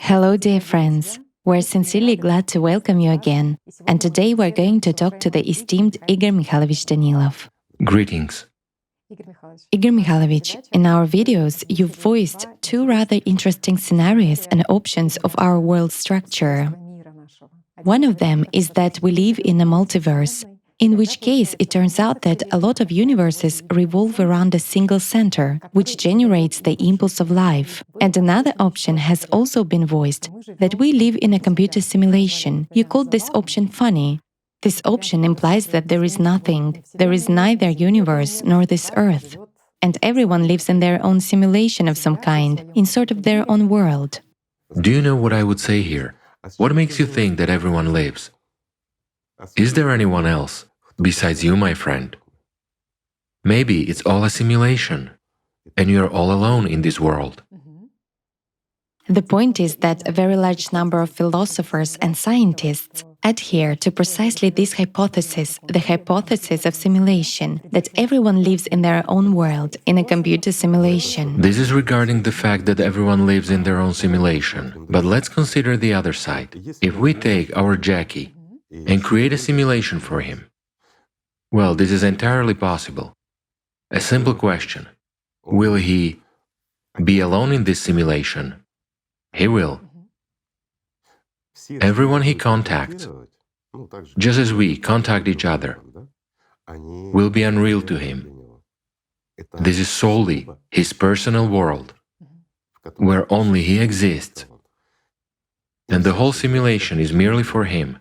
Hello, dear friends. We're sincerely glad to welcome you again. And today we're going to talk to the esteemed Igor Mikhailovich Danilov. Greetings. Igor Mikhailovich, in our videos, you've voiced two rather interesting scenarios and options of our world structure. One of them is that we live in a multiverse, in which case it turns out that a lot of universes revolve around a single center, which generates the impulse of life. And another option has also been voiced, that we live in a computer simulation. You called this option funny. This option implies that there is nothing, there is neither universe nor this earth, and everyone lives in their own simulation of some kind, in sort of their own world. Do you know what I would say here? What makes you think that everyone lives? Is there anyone else besides you, my friend? Maybe it's all a simulation, and you're all alone in this world. The point is that a very large number of philosophers and scientists adhere to precisely this hypothesis, the hypothesis of simulation, that everyone lives in their own world, in a computer simulation. This is regarding the fact that everyone lives in their own simulation. But let's consider the other side. If we take our Jackie and create a simulation for him, well, this is entirely possible. A simple question. Will he be alone in this simulation? He will. Everyone he contacts, just as we contact each other, will be unreal to him. This is solely his personal world, where only he exists, and the whole simulation is merely for him.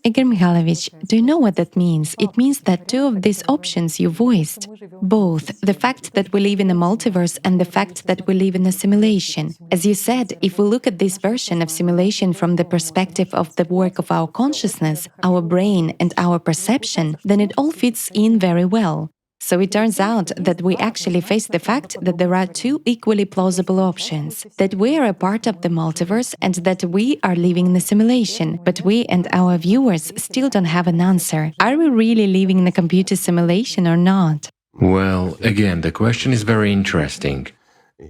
Igor Mikhailovich, do you know what that means? It means that two of these options you voiced, both the fact that we live in a multiverse and the fact that we live in a simulation. As you said, if we look at this version of simulation from the perspective of the work of our consciousness, our brain and our perception, then it all fits in very well. So it turns out that we actually face the fact that there are two equally plausible options, that we are a part of the multiverse and that we are living in a simulation, but we and our viewers still don't have an answer. Are we really living in a computer simulation or not? Well, again, the question is very interesting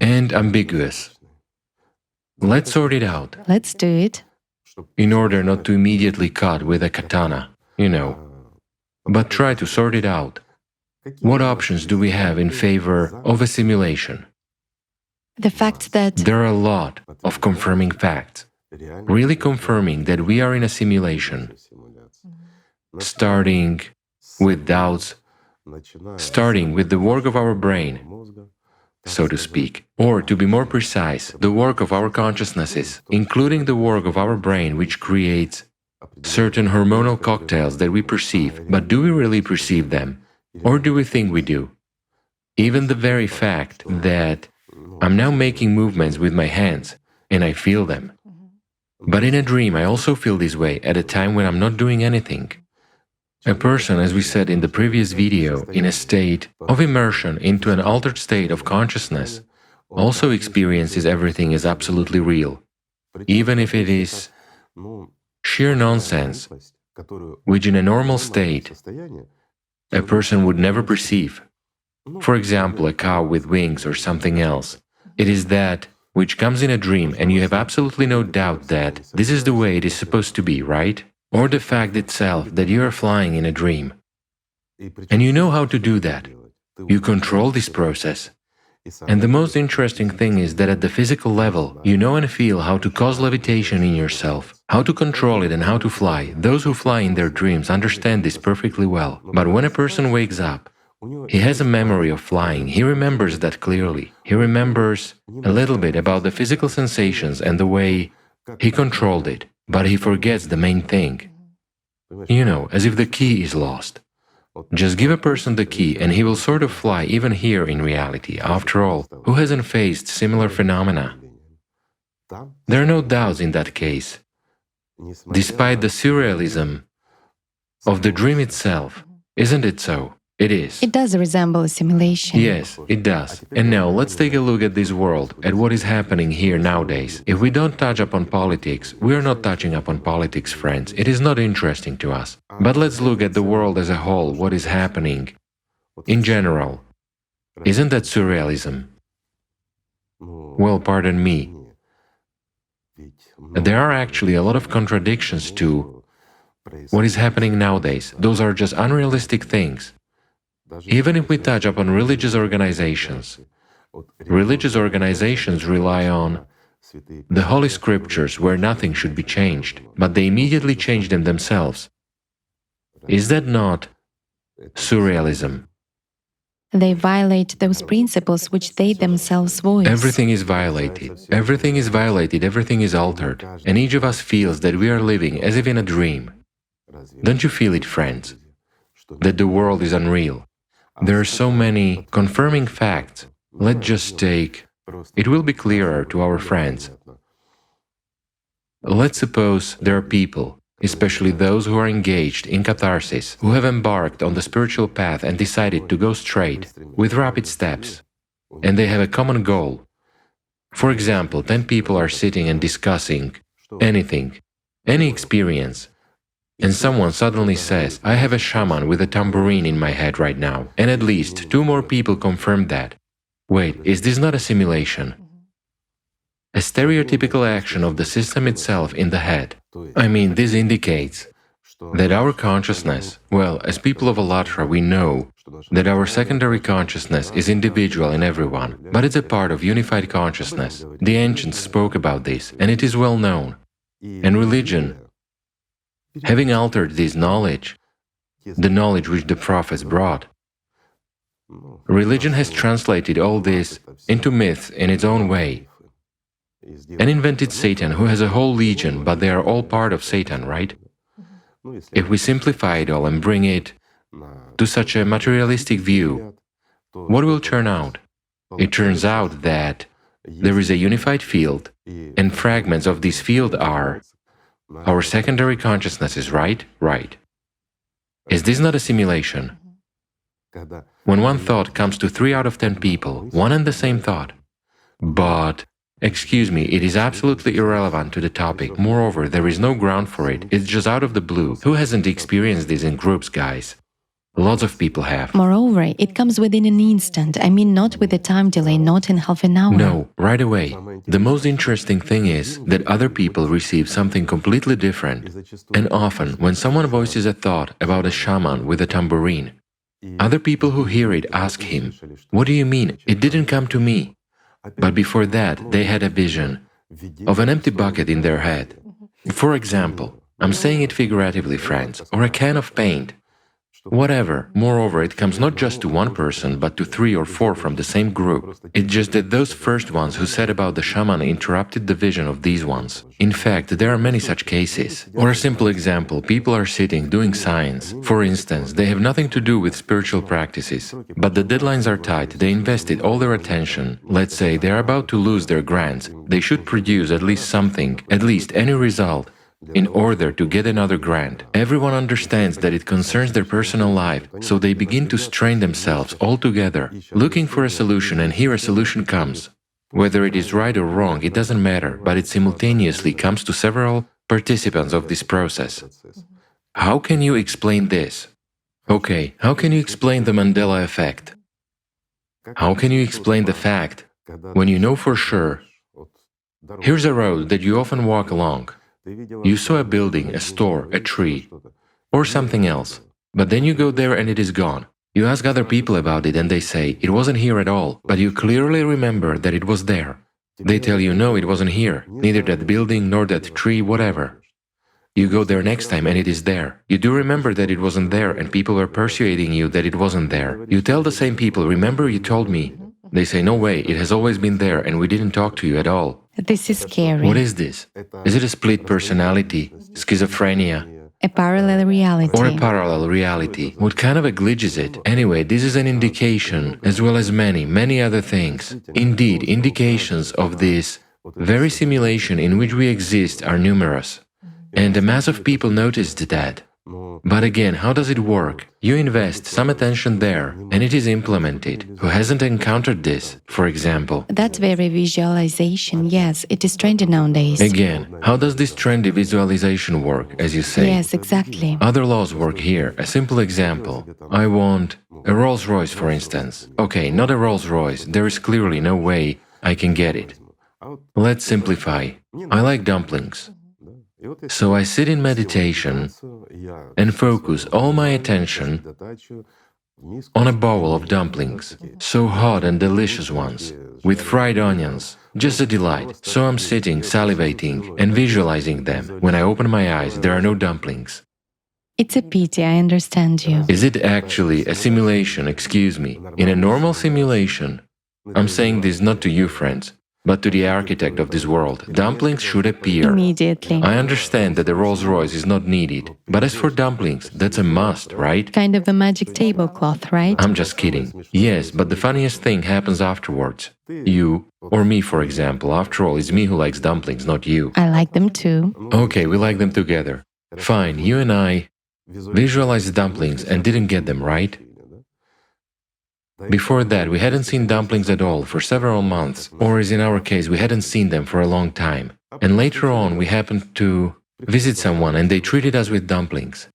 and ambiguous. Let's sort it out. Let's do it. In order not to immediately cut with a katana, but try to sort it out. What options do we have in favor of a simulation? The fact that There are a lot of confirming facts, really confirming that we are in a simulation, starting with doubts, starting with the work of our brain, so to speak, or to be more precise, the work of our consciousnesses, including the work of our brain which creates certain hormonal cocktails that we perceive, but do we really perceive them? Or do we think we do? Even the very fact that I'm now making movements with my hands and I feel them. But in a dream I also feel this way at a time when I'm not doing anything. A person, as we said in the previous video, in a state of immersion into an altered state of consciousness, also experiences everything as absolutely real, even if it is sheer nonsense, which in a normal state a person would never perceive. For example, a cow with wings or something else. It is that which comes in a dream and you have absolutely no doubt that this is the way it is supposed to be, right? Or the fact itself that you are flying in a dream. And you know how to do that. You control this process. And the most interesting thing is that at the physical level, you know and feel how to cause levitation in yourself, how to control it and how to fly. Those who fly in their dreams understand this perfectly well. But when a person wakes up, he has a memory of flying, he remembers that clearly. He remembers a little bit about the physical sensations and the way he controlled it, but he forgets the main thing. As if the key is lost. Just give a person the key and he will sort of fly even here in reality. After all, who hasn't faced similar phenomena? There are no doubts in that case. Despite the surrealism of the dream itself, isn't it so? It is. it does resemble a simulation. Yes, it does. And now let's take a look at this world, at what is happening here nowadays. If we don't touch upon politics, we are not touching upon politics, friends. It is not interesting to us. But let's look at the world as a whole, what is happening in general. Isn't that surrealism? Well, pardon me. There are actually a lot of contradictions to what is happening nowadays. Those are just unrealistic things. Even if we touch upon religious organizations rely on the Holy Scriptures where nothing should be changed, but they immediately change them themselves. Is that not surrealism? They violate those principles which they themselves voice. Everything is violated, everything is altered, and each of us feels that we are living as if in a dream. Don't you feel it, friends? That the world is unreal. There are so many confirming facts. Let's just take... It will be clearer to our friends. Let's suppose there are people, especially those who are engaged in catharsis, who have embarked on the spiritual path and decided to go straight, with rapid steps, and they have a common goal. For example, 10 people are sitting and discussing anything, any experience, and someone suddenly says, I have a shaman with a tambourine in my head right now, and at least 2 more people confirm that. Wait, is this not a simulation? A stereotypical action of the system itself in the head. I mean, this indicates that our consciousness, well, as people of Allatra, we know that our secondary consciousness is individual in everyone, but it's a part of unified consciousness. The ancients spoke about this, and it is well known. And religion, having altered this knowledge, the knowledge which the prophets brought, religion has translated all this into myth in its own way, and invented Satan, who has a whole legion, but they are all part of Satan, right? If we simplify it all and bring it to such a materialistic view, what will turn out? It turns out that there is a unified field, and fragments of this field are our secondary consciousnesses, right? Right. Is this not a simulation? When one thought comes to 3 out of 10 people, one and the same thought. But, excuse me, it is absolutely irrelevant to the topic. Moreover, there is no ground for it. It's just out of the blue. Who hasn't experienced this in groups, guys? Lots of people have. Moreover, it comes within an instant. I mean, not with a time delay, not in half an hour. No, right away. The most interesting thing is that other people receive something completely different. And often, when someone voices a thought about a shaman with a tambourine, other people who hear it ask him, what do you mean? It didn't come to me. But before that, they had a vision of an empty bucket in their head. For example, I'm saying it figuratively, friends, or a can of paint. Whatever. Moreover, it comes not just to one person, but to 3 or 4 from the same group. It's just that those first ones who said about the shaman interrupted the vision of these ones. In fact, there are many such cases. Or a simple example, people are sitting, doing science. For instance, they have nothing to do with spiritual practices, but the deadlines are tight, they invested all their attention. Let's say they are about to lose their grants, they should produce at least something, at least any result, in order to get another grant. Everyone understands that it concerns their personal life, so they begin to strain themselves all together, looking for a solution, and here a solution comes. Whether it is right or wrong, it doesn't matter, but it simultaneously comes to several participants of this process. How can you explain this? Okay, how can you explain the Mandela effect? How can you explain the fact, when you know for sure, here's a road that you often walk along. You saw a building, a store, a tree, or something else, but then you go there and it is gone. You ask other people about it and they say, it wasn't here at all, but you clearly remember that it was there. They tell you, no, it wasn't here, neither that building nor that tree, whatever. You go there next time and it is there. You do remember that it wasn't there and people are persuading you that it wasn't there. You tell the same people, remember you told me. They say, no way, it has always been there and we didn't talk to you at all. This is scary. What is this? Is it a split personality, schizophrenia? A parallel reality. Or a parallel reality? What kind of a glitch is it? Anyway, this is an indication, as well as many other things. Indeed, indications of this very simulation in which we exist are numerous. And a mass of people noticed that. But again, how does it work? You invest some attention there, and it is implemented. Who hasn't encountered this, for example? That very visualization, yes, it is trendy nowadays. Again, how does this trendy visualization work, as you say? Yes, exactly. Other laws work here. A simple example. I want a Rolls-Royce, for instance. Okay, not a Rolls-Royce. There is clearly no way I can get it. Let's simplify. I like dumplings. So I sit in meditation and focus all my attention on a bowl of dumplings, so hot and delicious ones, with fried onions, just a delight. So I'm sitting, salivating, and visualizing them. When I open my eyes, there are no dumplings. It's a pity, I understand you. Is it actually a simulation, excuse me? In a normal simulation, I'm saying this not to you, friends, but to the architect of this world, dumplings should appear. Immediately. I understand that the Rolls-Royce is not needed, but as for dumplings, that's a must, right? Kind of a magic tablecloth, right? I'm just kidding. Yes, but the funniest thing happens afterwards. You, or me for example, after all, it's me who likes dumplings, not you. I like them too. Okay, we like them together. Fine, you and I visualized dumplings and didn't get them, right? Before that, we hadn't seen dumplings at all for several months, or as in our case, we hadn't seen them for a long time. And later on, we happened to visit someone and they treated us with dumplings.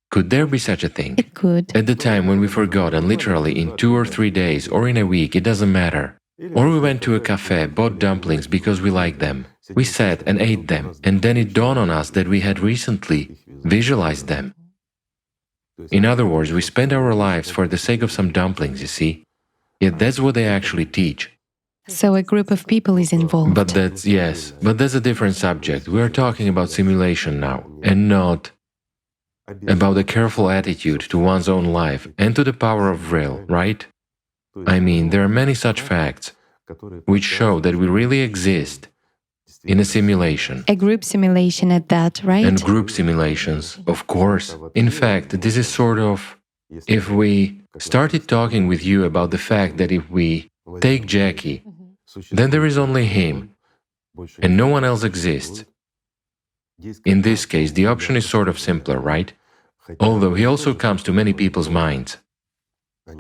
Could there be such a thing? It could. At the time when we forgot, and literally in 2 or 3 days or in a week, it doesn't matter. Or we went to a cafe, bought dumplings because we liked them. We sat and ate them, and then it dawned on us that we had recently visualized them. In other words, we spend our lives for the sake of some dumplings, you see. Yet that's what they actually teach. So a group of people is involved. But that's a different subject. We are talking about simulation now, and not about a careful attitude to one's own life and to the power of will, right? I mean, there are many such facts which show that we really exist in a simulation. A group simulation at that, right? And group simulations, of course. In fact, this is sort of, if we started talking with you about the fact that if we take Jackie, then there is only him, and no one else exists. In this case, the option is sort of simpler, right? Although he also comes to many people's minds.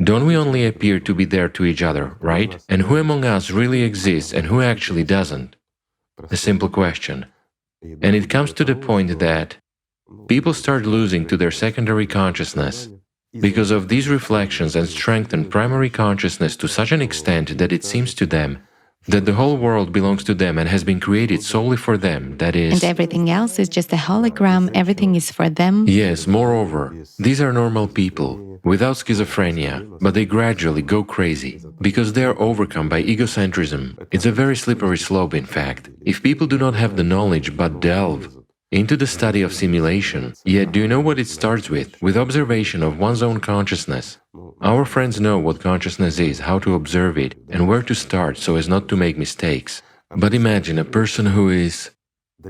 Don't we only appear to be there to each other, right? And who among us really exists and who actually doesn't? A simple question. And it comes to the point that people start losing to their secondary consciousness because of these reflections and strengthen primary consciousness to such an extent that it seems to them that the whole world belongs to them and has been created solely for them, that is… And everything else is just a hologram, everything is for them. Yes, moreover, these are normal people, without schizophrenia, but they gradually go crazy, because they are overcome by egocentrism. It's a very slippery slope, in fact. If people do not have the knowledge but delve into the study of simulation, yet do you know what it starts with? With observation of one's own consciousness. Our friends know what consciousness is, how to observe it, and where to start so as not to make mistakes. But imagine a person who is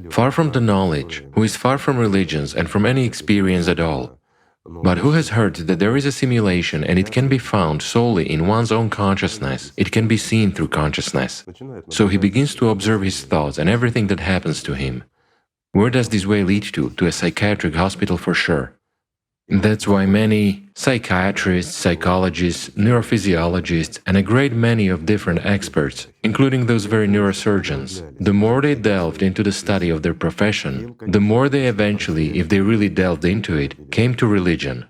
far from the knowledge, who is far from religions and from any experience at all, but who has heard that there is a simulation and it can be found solely in one's own consciousness, it can be seen through consciousness. So he begins to observe his thoughts and everything that happens to him. Where does this way lead to? To a psychiatric hospital for sure. That's why many psychiatrists, psychologists, neurophysiologists, and a great many of different experts, including those very neurosurgeons, the more they delved into the study of their profession, the more they eventually, if they really delved into it, came to religion.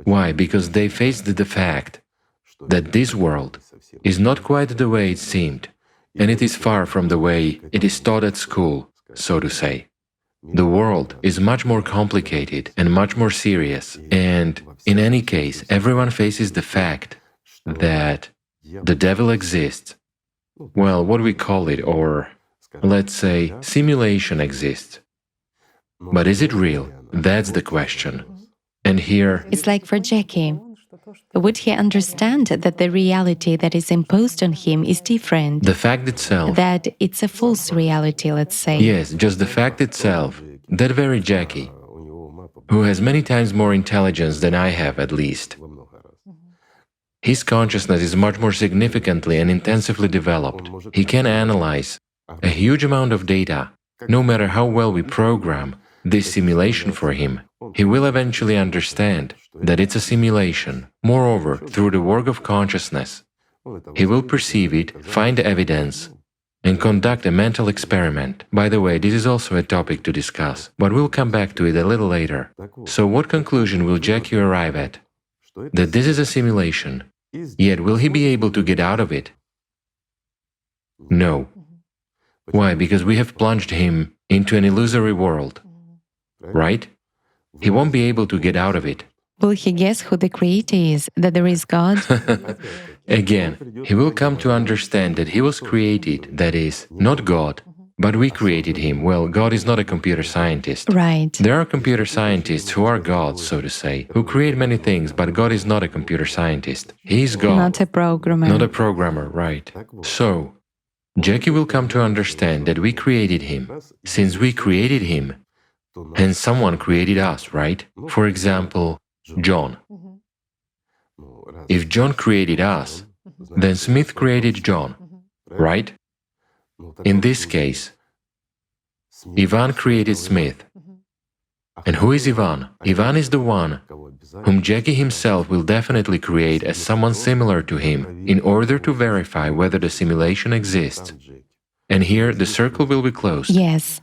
Why? Because they faced the fact that this world is not quite the way it seemed, and it is far from the way it is taught at school, so to say. The world is much more complicated and much more serious, and in any case, everyone faces the fact that the devil exists. Well, what we call it, or let's say, simulation exists. But is it real? That's the question. And here… It's like for Jackie. Would he understand that the reality that is imposed on him is different? The fact itself… That it's a false reality, let's say. Yes, just the fact itself, that very Jackie, who has many times more intelligence than I have at least, his consciousness is much more significantly and intensively developed. He can analyze a huge amount of data. No matter how well we program this simulation for him, he will eventually understand that it's a simulation. Moreover, through the work of consciousness, he will perceive it, find evidence, and conduct a mental experiment. By the way, this is also a topic to discuss, but we'll come back to it a little later. So what conclusion will Jackie arrive at? That this is a simulation, yet will he be able to get out of it? No. Why? Because we have plunged him into an illusory world, right? He won't be able to get out of it. Will he guess who the creator is, that there is God? Again, he will come to understand that he was created, that is, not God, but we created him. Well, God is not a computer scientist. Right. There are computer scientists who are gods, so to say, who create many things, but God is not a computer scientist. He is God. Not a programmer. Not a programmer, right. So, Jackie will come to understand that we created him. Since we created him, and someone created us, right? For example, John. If John created us, then Smith created John, right? In this case, Ivan created Smith. And who is Ivan? Ivan is the one whom Jackie himself will definitely create as someone similar to him in order to verify whether the simulation exists. And here the circle will be closed. Yes,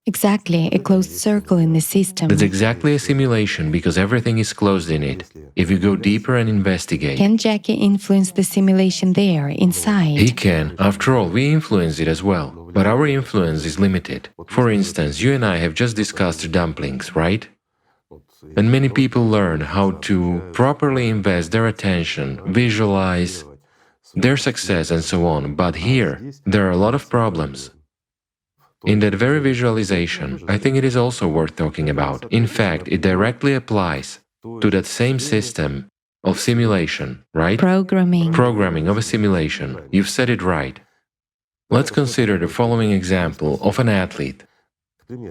exactly, a closed circle in the system. That's exactly a simulation because everything is closed in it. If you go deeper and investigate, Can Jackie influence the simulation there, inside? he can. After all, we influence it as well. But our influence is limited. For instance, you and I have just discussed dumplings, right? And many people learn how to properly invest their attention, visualize their success and so on. But here, there are a lot of problems. In that very visualization, I think it is also worth talking about. In fact, it directly applies to that same system of simulation, right? Programming of a simulation. You've said it right. Let's consider the following example of an athlete.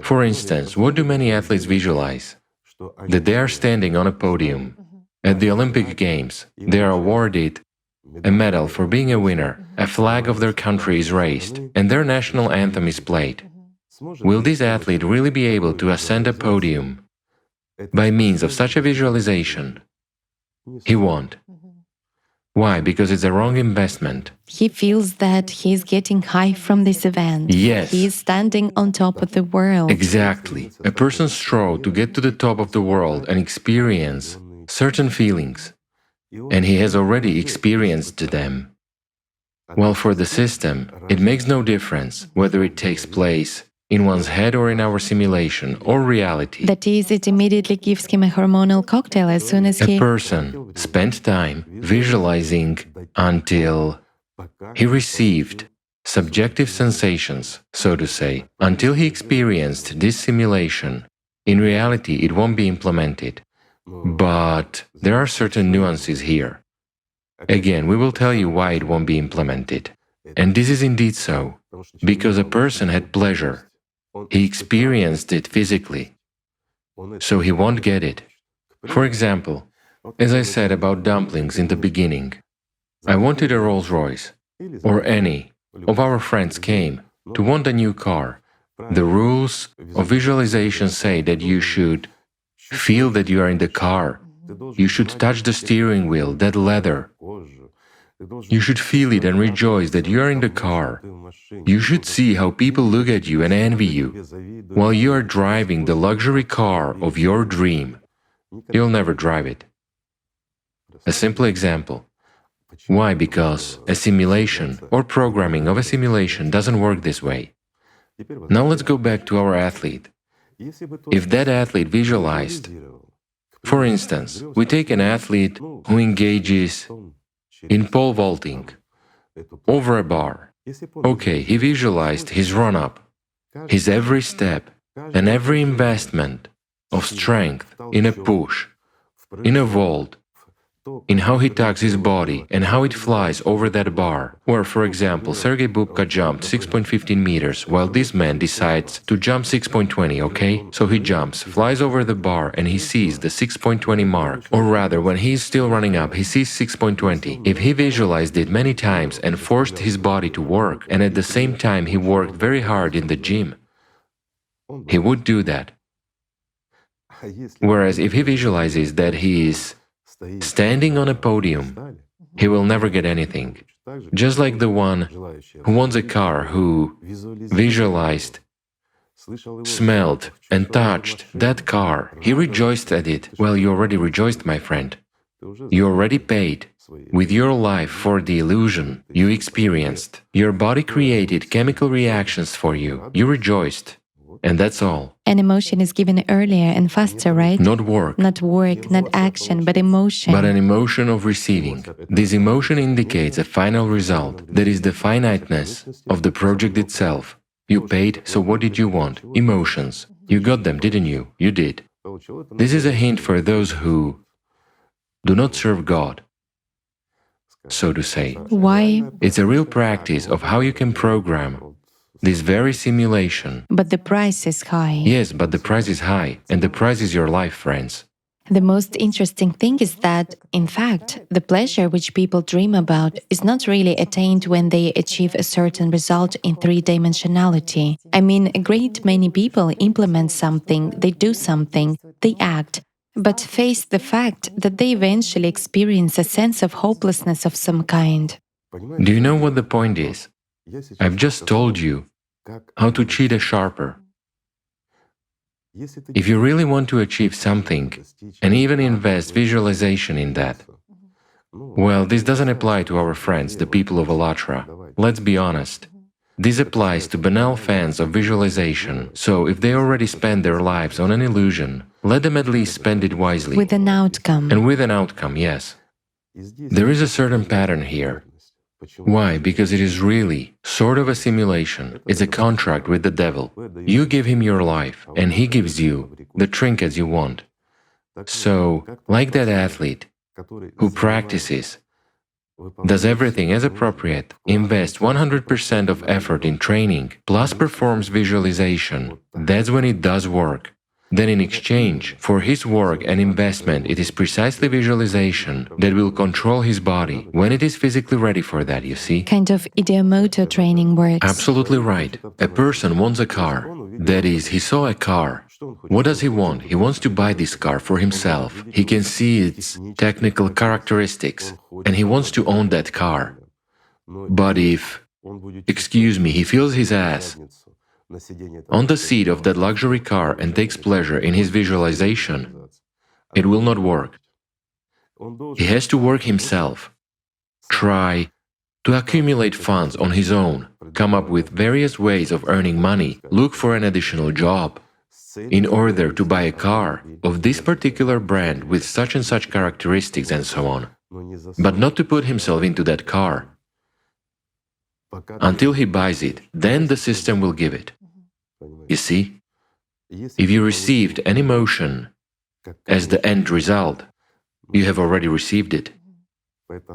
For instance, what do many athletes visualize? That they are standing on a podium. At the Olympic Games, they are awarded a medal for being a winner, a flag of their country is raised, and their national anthem is played. Will this athlete really be able to ascend a podium by means of such a visualization? He won't. Why? Because it's a wrong investment. He feels that he's getting high from this event. Yes. He is standing on top of the world. Exactly. A person strove to get to the top of the world and experience certain feelings, and he has already experienced them. Well, for the system, it makes no difference whether it takes place in one's head or in our simulation or reality. That is, it immediately gives him a hormonal cocktail as soon as A he... person spent time visualizing until he received subjective sensations, so to say, until he experienced this simulation. In reality, it won't be implemented. But there are certain nuances here. Again, we will tell you why it won't be implemented. And this is indeed so, because a person had pleasure. He experienced it physically, so he won't get it. For example, as I said about dumplings in the beginning, I wanted a Rolls-Royce, or any of our friends came to want a new car. The rules of visualization say that you should feel that you are in the car. You should touch the steering wheel, that leather. You should feel it and rejoice that you are in the car. You should see how people look at you and envy you while you are driving the luxury car of your dream. You'll never drive it. A simple example. Why? Because a simulation or programming of a simulation doesn't work this way. Now let's go back to our athlete. If that athlete visualized, for instance, we take an athlete who engages in pole vaulting over a bar. Okay, he visualized his run-up, his every step and every investment of strength in a push, in a vault, in how he tucks his body and how it flies over that bar. Where, for example, Sergei Bubka jumped 6.15 meters, while this man decides to jump 6.20, okay? So he jumps, flies over the bar, and he sees the 6.20 mark. Or rather, when he is still running up, he sees 6.20. If he visualized it many times and forced his body to work, and at the same time he worked very hard in the gym, he would do that. Whereas if he visualizes that he is standing on a podium, he will never get anything. Just like the one who wants a car, who visualized, smelled and touched that car. He rejoiced at it. Well, you already rejoiced, my friend. You already paid. with your life for the illusion you experienced. Your body created chemical reactions for you. You rejoiced. And that's all. An emotion is given earlier and faster, right? Not work. Not work, not action, but emotion. But an emotion of receiving. This emotion indicates a final result, that is the finiteness of the project itself. You paid, so what did you want? Emotions. You got them, didn't you? You did. This is a hint for those who do not serve God, so to say. Why? It's a real practice of how you can program this very simulation. But the price is high. Yes, but the price is high, and the price is your life, friends. The most interesting thing is that, in fact, the pleasure which people dream about is not really attained when they achieve a certain result in three-dimensionality. I mean, a great many people implement something, they do something, they act, but face the fact that they eventually experience a sense of hopelessness of some kind. Do you know what the point is? I've just told you how to cheat a sharper. If you really want to achieve something and even invest visualization in that, well, this doesn't apply to our friends, the people of Allatra. Let's be honest. This applies to banal fans of visualization, so if they already spend their lives on an illusion, let them at least spend it wisely. With an outcome. And with an outcome, yes. There is a certain pattern here. Why? Because it is really sort of a simulation. It's a contract with the devil. You give him your life, and he gives you the trinkets you want. So, like that athlete who practices, does everything as appropriate, invests 100% of effort in training, plus performs visualization, that's when it does work. Then in exchange for his work and investment, it is precisely visualization that will control his body when it is physically ready for that, you see? Kind of ideomotor training works. Absolutely right. A person wants a car. That is, he saw a car. What does he want? He wants to buy this car for himself. He can see its technical characteristics, and he wants to own that car. But if, excuse me, he feels his ass on the seat of that luxury car and takes pleasure in his visualization, it will not work. He has to work himself, try to accumulate funds on his own, come up with various ways of earning money, look for an additional job, in order to buy a car of this particular brand with such and such characteristics and so on, but not to put himself into that car. Until he buys it, then the system will give it. You see, if you received an emotion as the end result, you have already received it.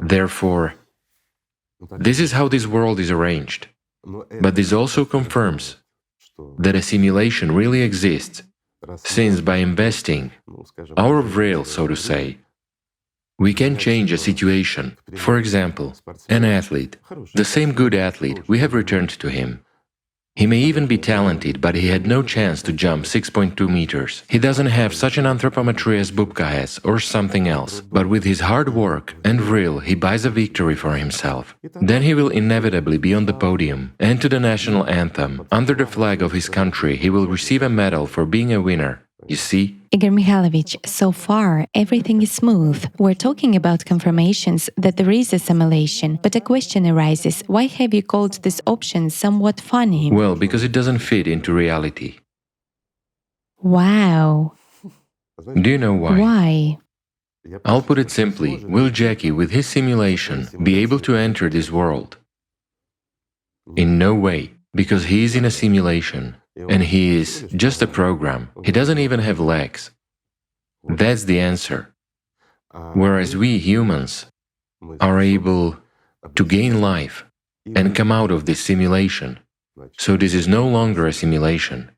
Therefore, this is how this world is arranged. But this also confirms that a simulation really exists, since by investing our vril, so to say, we can change a situation. For example, an athlete, the same good athlete, we have returned to him. He may even be talented, but he had no chance to jump 6.2 meters. He doesn't have such an anthropometry as Bubka has, or something else, but with his hard work and vril, he buys a victory for himself. Then he will inevitably be on the podium, and to the national anthem, under the flag of his country, he will receive a medal for being a winner. You see? Igor Mikhailovich, so far everything is smooth. We're talking about confirmations that there is a simulation, but a question arises, why have you called this option somewhat funny? Well, because it doesn't fit into reality. Wow. Do you know why? Why? I'll put it simply, will Jackie, with his simulation, be able to enter this world? In no way, because he is in a simulation. And he is just a program. He doesn't even have legs. That's the answer. Whereas we humans are able to gain life and come out of this simulation. So this is no longer a simulation.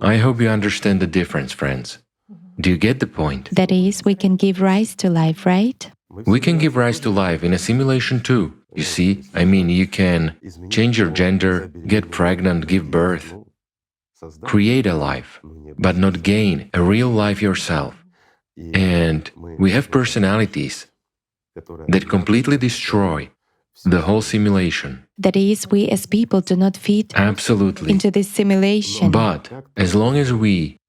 I hope you understand the difference, friends. Do you get the point? That is, we can give rise to life, right? We can give rise to life in a simulation too. You see, I mean, you can change your gender, get pregnant, give birth, create a life, but not gain a real life yourself. And we have personalities that completely destroy the whole simulation. That is, we as people do not fit Absolutely. into this simulation. But as long as we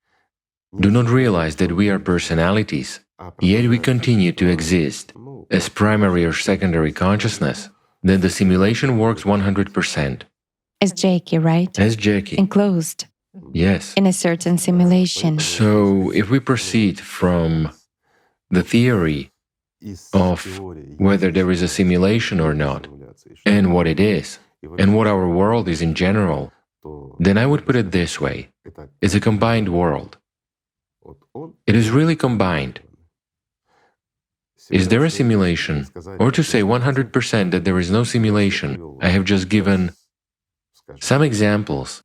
do not realize that we are personalities, yet we continue to exist as primary or secondary consciousness, then the simulation works 100%. As Jackie, right? As Jackie. Enclosed Yes. in a certain simulation. So if we proceed from the theory of whether there is a simulation or not, and what it is, and what our world is in general, then I would put it this way. It's a combined world. It is really combined. Is there a simulation? Or to say 100% that there is no simulation, I have just given some examples,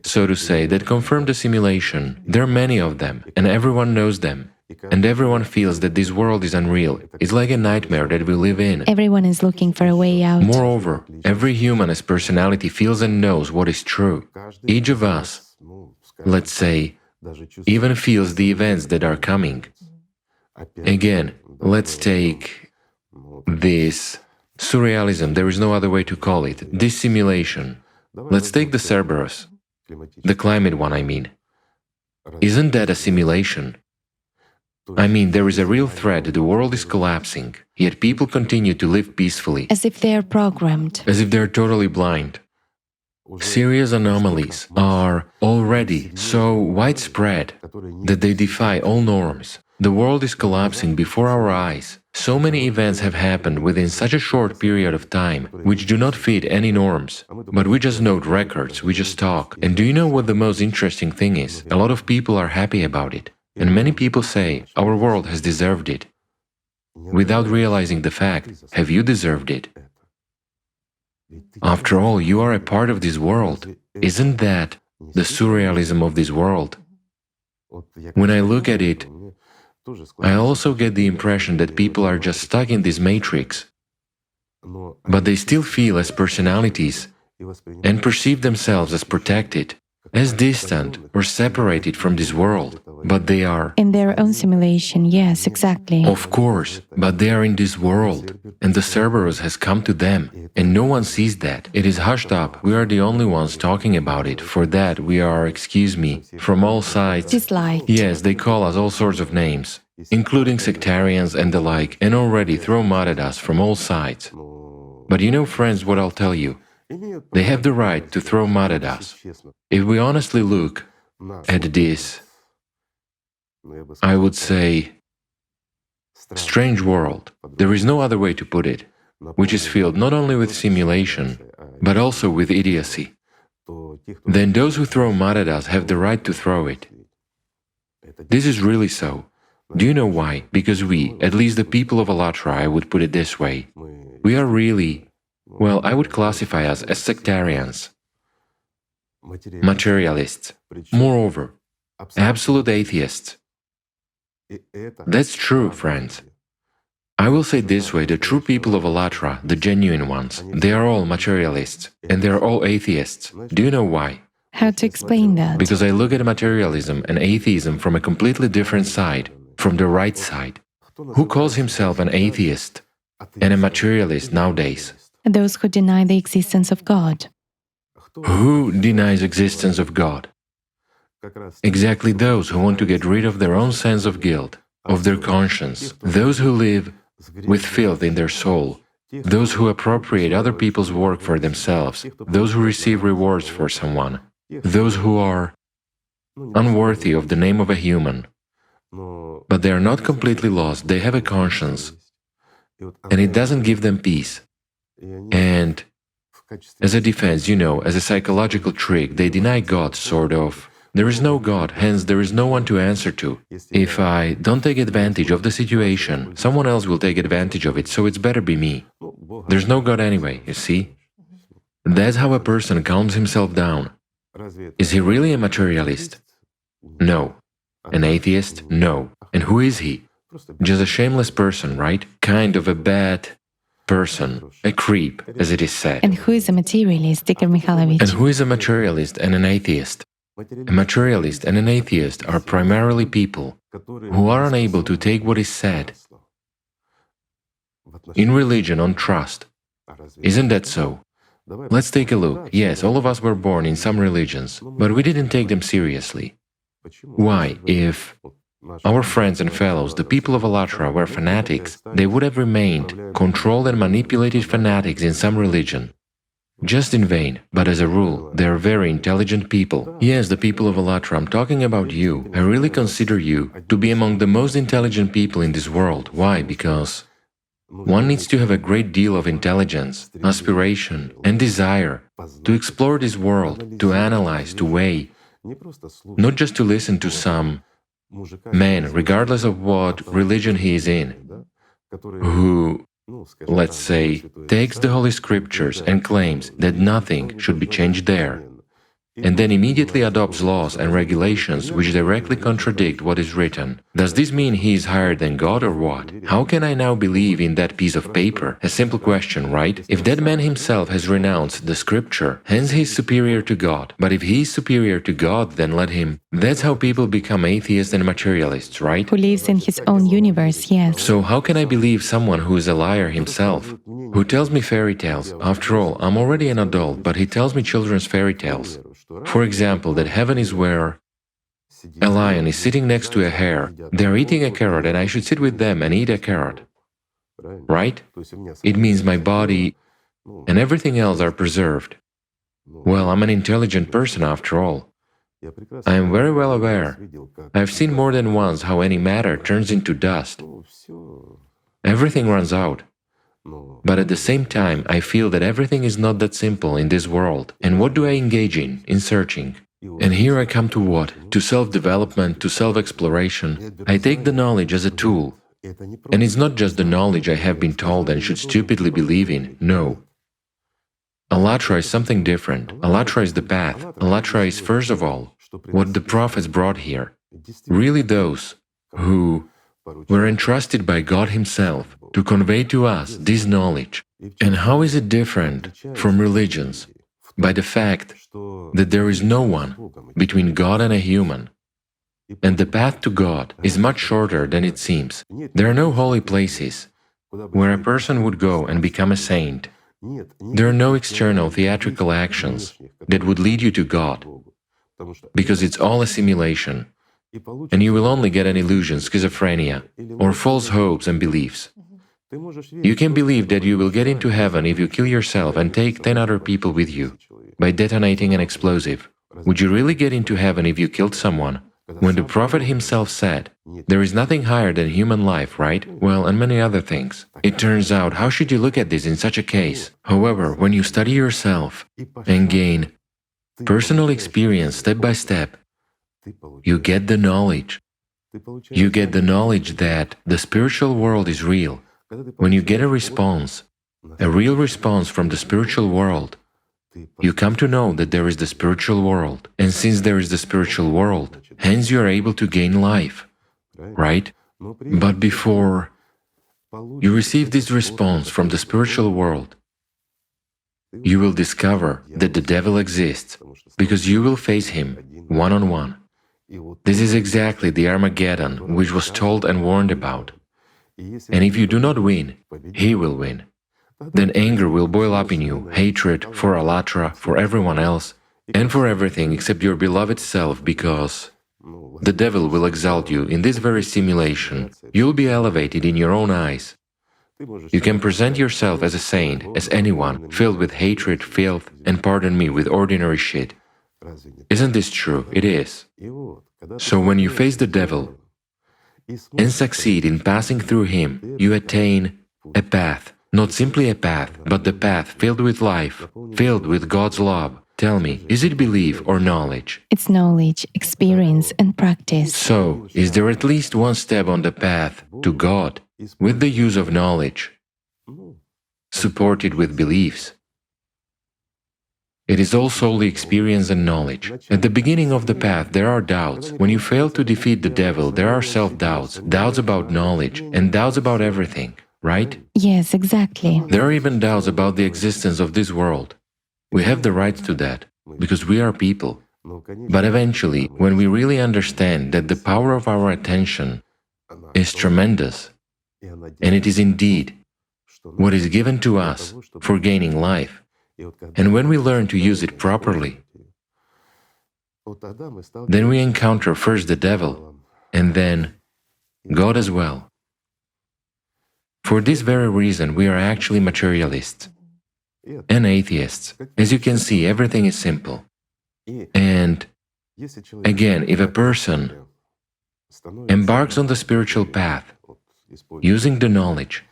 so to say, that confirm the simulation. There are many of them, and everyone knows them. And everyone feels that this world is unreal. It's like a nightmare that we live in. Everyone is looking for a way out. Moreover, every human as personality feels and knows what is true. Each of us, let's say, even feels the events that are coming. Again, let's take this surrealism, there is no other way to call it, this simulation. Let's take the Cerberus, the climate one, I mean. Isn't that a simulation? I mean, there is a real threat that the world is collapsing, yet people continue to live peacefully. As if they are programmed. As if they're totally blind. Serious anomalies are already so widespread that they defy all norms. The world is collapsing before our eyes. So many events have happened within such a short period of time, which do not fit any norms. But we just note records, we just talk. And do you know what the most interesting thing is? A lot of people are happy about it. And many people say, our world has deserved it. Without realizing the fact, have you deserved it? After all, you are a part of this world. Isn't that the surrealism of this world? When I look at it, I also get the impression that people are just stuck in this matrix, but they still feel as personalities and perceive themselves as protected, as distant or separated from this world, but they are… In their own simulation, yes, exactly. Of course, but they are in this world, and the Cerberus has come to them, and no one sees that. It is hushed up, we are the only ones talking about it. For that we are, excuse me, from all sides… Disliked. Yes, they call us all sorts of names, including sectarians and the like, and already throw mud at us from all sides. But you know, friends, what I'll tell you? They have the right to throw mud at us. If we honestly look at this, I would say, strange world, there is no other way to put it, which is filled not only with simulation, but also with idiocy, then those who throw mud at us have the right to throw it. This is really so. Do you know why? Because we, at least the people of Allatra, I would put it this way, we are really… well, I would classify us as sectarians, materialists, moreover, absolute atheists. That's true, friends. I will say this way, the true people of Allatra, the genuine ones, they are all materialists, and they are all atheists. Do you know why? How to explain that? Because I look at materialism and atheism from a completely different side, from the right side. Who calls himself an atheist and a materialist nowadays? Those who deny the existence of God. Who denies existence of God? Exactly those who want to get rid of their own sense of guilt, of their conscience, those who live with filth in their soul, those who appropriate other people's work for themselves, those who receive rewards for someone, those who are unworthy of the name of a human. But they are not completely lost, they have a conscience, and it doesn't give them peace. And as a defense, you know, as a psychological trick, they deny God, sort of. There is no God, hence there is no one to answer to. If I don't take advantage of the situation, someone else will take advantage of it, so it's better be me. There's no God anyway, you see? That's how a person calms himself down. Is he really a materialist? No. An atheist? No. And who is he? Just a shameless person, right? Kind of a bad person, a creep, as it is said. And who is a materialist, Igor Mikhailovich? And who is a materialist and an atheist? A materialist and an atheist are primarily people who are unable to take what is said in religion on trust. Isn't that so? Let's take a look. Yes, all of us were born in some religions, but we didn't take them seriously. Why? If our friends and fellows, the people of Alatra, were fanatics, they would have remained controlled and manipulated fanatics in some religion. Just in vain, but as a rule, they are very intelligent people. Yes, the people of Alatra, I'm talking about you. I really consider you to be among the most intelligent people in this world. Why? Because one needs to have a great deal of intelligence, aspiration, and desire to explore this world, to analyze, to weigh, not just to listen to some man, regardless of what religion he is in, who, let's say, takes the Holy Scriptures and claims that nothing should be changed there, and then immediately adopts laws and regulations which directly contradict what is written. Does this mean he is higher than God or what? How can I now believe in that piece of paper? A simple question, right? If that man himself has renounced the Scripture, hence he is superior to God. But if he is superior to God, then let him. That's how people become atheists and materialists, right? Who lives in his own universe, yes. So how can I believe someone who is a liar himself, who tells me fairy tales? After all, I'm already an adult, but he tells me children's fairy tales. For example, that heaven is where a lion is sitting next to a hare, they're eating a carrot and I should sit with them and eat a carrot. Right? It means my body and everything else are preserved. Well, I'm an intelligent person after all. I am very well aware. I've seen more than once how any matter turns into dust. Everything runs out. But at the same time, I feel that everything is not that simple in this world. And what do I engage in? In searching. And here I come to what? To self-development, to self-exploration. I take the knowledge as a tool. And it's not just the knowledge I have been told and should stupidly believe in, no. Alatra is something different. Alatra is the path. Alatra is, first of all, what the prophets brought here. Really those who were entrusted by God Himself to convey to us this knowledge. And how is it different from religions? By the fact that there is no one between God and a human. And the path to God is much shorter than it seems. There are no holy places where a person would go and become a saint. There are no external theatrical actions that would lead you to God, because it's all a simulation. And you will only get an illusion, schizophrenia, or false hopes and beliefs. You can believe that you will get into heaven if you kill yourself and take 10 other people with you by detonating an explosive. Would you really get into heaven if you killed someone? When the Prophet himself said, there is nothing higher than human life, right? Well, and many other things. It turns out, how should you look at this in such a case? However, when you study yourself and gain personal experience step by step, you get the knowledge. You get the knowledge that the spiritual world is real. When you get a response, a real response from the spiritual world, you come to know that there is the spiritual world. And since there is the spiritual world, hence you are able to gain life, right? But before you receive this response from the spiritual world, you will discover that the devil exists, because you will face him one-on-one. This is exactly the Armageddon which was told and warned about. And if you do not win, he will win. Then anger will boil up in you, hatred for Alatra, for everyone else, and for everything except your beloved self, because the devil will exalt you in this very simulation. You'll be elevated in your own eyes. You can present yourself as a saint, as anyone, filled with hatred, filth, and pardon me, with ordinary shit. Isn't this true? It is. So when you face the devil and succeed in passing through him, you attain a path. Not simply a path, but the path filled with life, filled with God's love. Tell me, is it belief or knowledge? It's knowledge, experience, and practice. So, is there at least one step on the path to God with the use of knowledge, supported with beliefs? It is all solely experience and knowledge. At the beginning of the path, there are doubts. When you fail to defeat the devil, there are self-doubts, doubts about knowledge, and doubts about everything. Right? Yes, exactly. There are even doubts about the existence of this world. We have the right to that, because we are people. But eventually, when we really understand that the power of our attention is tremendous, and it is indeed what is given to us for gaining life, and when we learn to use it properly, then we encounter first the devil, and then God as well. For this very reason, we are actually materialists and atheists. As you can see, everything is simple. And again, if a person embarks on the spiritual path using the knowledge,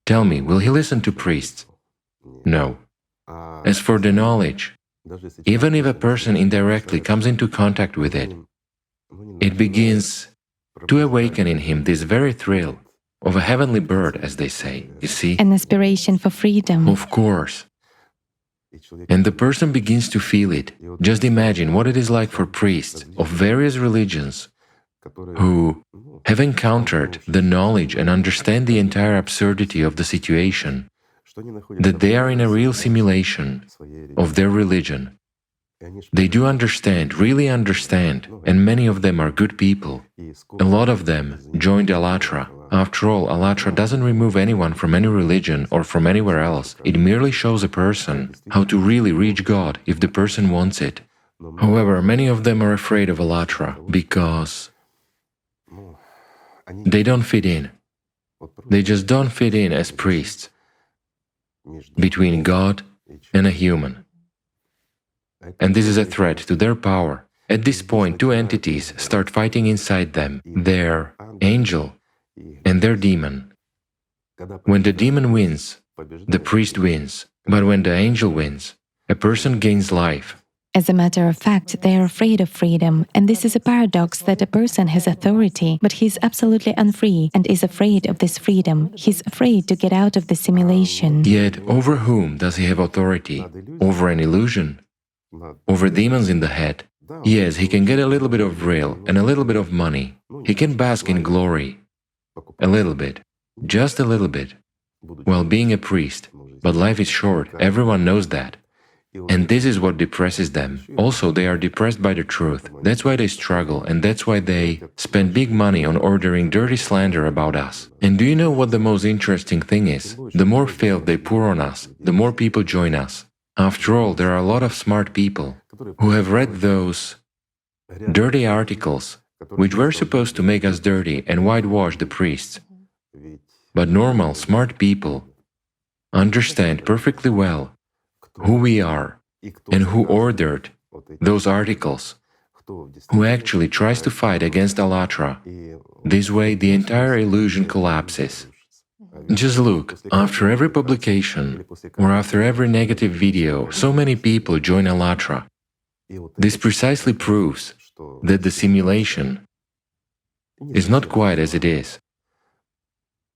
tell me, will he listen to priests? No. As for the knowledge, even if a person indirectly comes into contact with it, it begins to awaken in him this very thrill of a heavenly bird, as they say, you see? An aspiration for freedom. Of course. And the person begins to feel it. Just imagine what it is like for priests of various religions who have encountered the knowledge and understand the entire absurdity of the situation, that they are in a real simulation of their religion. They do understand, really understand, and many of them are good people. A lot of them joined Allatra. After all, Allatra doesn't remove anyone from any religion or from anywhere else. It merely shows a person how to really reach God if the person wants it. However, many of them are afraid of Allatra because they don't fit in. They just don't fit in as priests between God and a human. And this is a threat to their power. At this point, two entities start fighting inside them, their angel and their demon. When the demon wins, the priest wins. But when the angel wins, a person gains life. As a matter of fact, they are afraid of freedom, and this is a paradox that a person has authority, but he is absolutely unfree and is afraid of this freedom. He's afraid to get out of the simulation. Yet, over whom does he have authority? Over an illusion? Over demons in the head? Yes, he can get a little bit of thrill and a little bit of money. He can bask in glory. A little bit. Just a little bit. While being a priest. But life is short, everyone knows that. And this is what depresses them. Also, they are depressed by the truth. That's why they struggle, and that's why they spend big money on ordering dirty slander about us. And do you know what the most interesting thing is? The more filth they pour on us, the more people join us. After all, there are a lot of smart people who have read those dirty articles, which were supposed to make us dirty and whitewash the priests. But normal, smart people understand perfectly well who we are and who ordered those articles, who actually tries to fight against Allatra. This way, the entire illusion collapses. Just look, after every publication or after every negative video, so many people join Allatra. This precisely proves that the simulation is not quite as it is.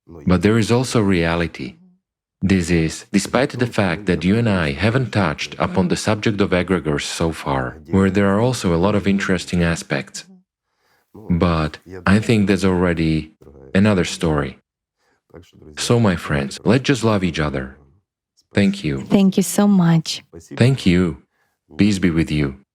But there is also reality. This is, despite the fact that you and I haven't touched upon the subject of egregores so far, where there are also a lot of interesting aspects. But I think that's already another story. So, my friends, let's just love each other. Thank you. Thank you so much. Thank you. Peace be with you.